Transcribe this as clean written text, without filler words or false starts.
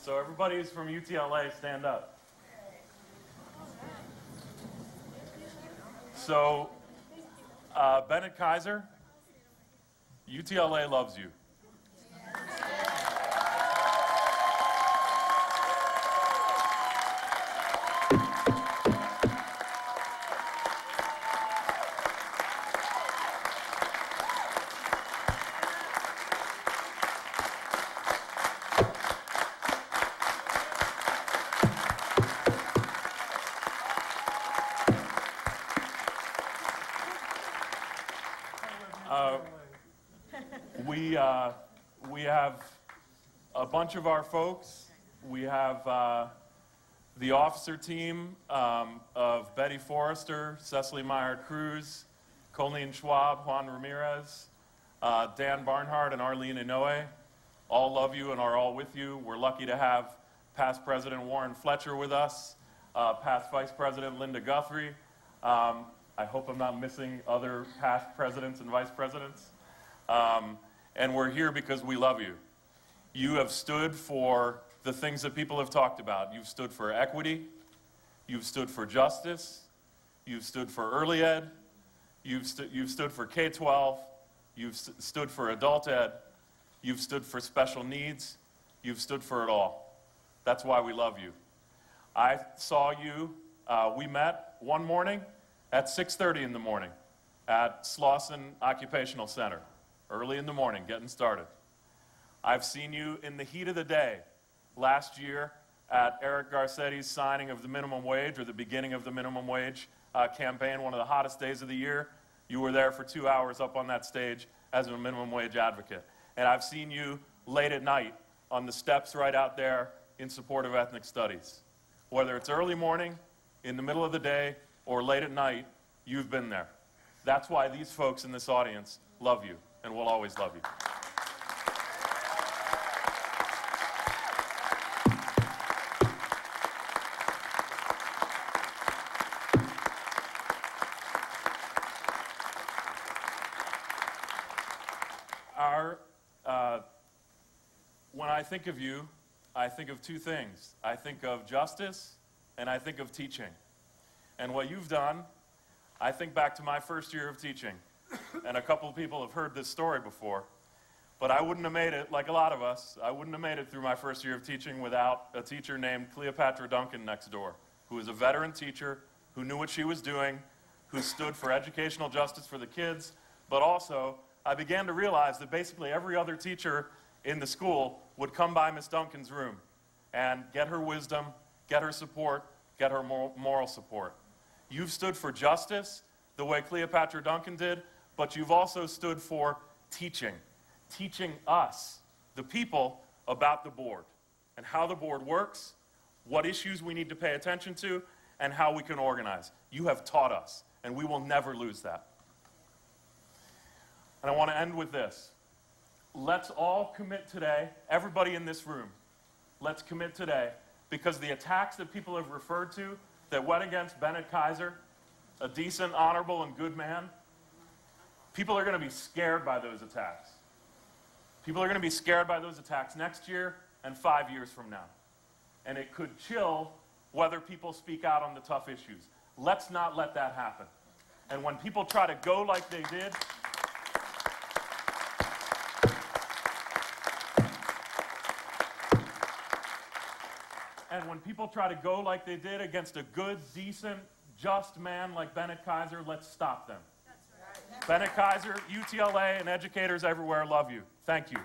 So everybody who's from UTLA, stand up. So, Bennett Kayser, UTLA loves you. We have a bunch of our folks. We have the officer team of Betty Forrester, Cecily Meyer-Cruz, Colleen Schwab, Juan Ramirez, Dan Barnhart, and Arlene Inouye. All love you and are all with you. We're lucky to have past President Warren Fletcher with us, past Vice President Linda Guthrie. I hope I'm not missing other past presidents and vice presidents. And we're here because we love you. You have stood for the things that people have talked about. You've stood for equity. You've stood for justice. You've stood for early ed. You've stood for K-12. You've stood for adult ed. You've stood for special needs. You've stood for it all. That's why we love you. I saw you, we met one morning at 6:30 in the morning at Slauson Occupational Center. Early in the morning, getting started. I've seen you in the heat of the day last year at Eric Garcetti's signing of the minimum wage, or the beginning of the minimum wage campaign, one of the hottest days of the year. You were there for 2 hours up on that stage as a minimum wage advocate. And I've seen you late at night on the steps right out there in support of ethnic studies. Whether it's early morning, in the middle of the day, or late at night, you've been there. That's why these folks in this audience love you. And we'll always love you. When I think of you, I think of two things. I think of justice, and I think of teaching. And what you've done, I think back to my first year of teaching. And a couple of people have heard this story before, but I wouldn't have made it, like a lot of us, I wouldn't have made it through my first year of teaching without a teacher named Cleopatra Duncan next door, who was a veteran teacher, who knew what she was doing, who stood for educational justice for the kids, but also I began to realize that basically every other teacher in the school would come by Miss Duncan's room and get her wisdom, get her support, get her moral support. You've stood for justice the way Cleopatra Duncan did, but you've also stood for teaching us, the people, about the board and how the board works, what issues we need to pay attention to, and how we can organize. You have taught us, and we will never lose that. And I want to end with this. Let's all commit today, everybody in this room, let's commit today, because the attacks that people have referred to that went against Bennett Kayser, a decent, honorable, and good man, people are going to be scared by those attacks. People are going to be scared by those attacks next year and 5 years from now. And it could chill whether people speak out on the tough issues. Let's not let that happen. And when people try to go like they did, against a good, decent, just man like Bennett Kayser, let's stop them. That's right. Bennett Kayser, UTLA, and educators everywhere love you. Thank you.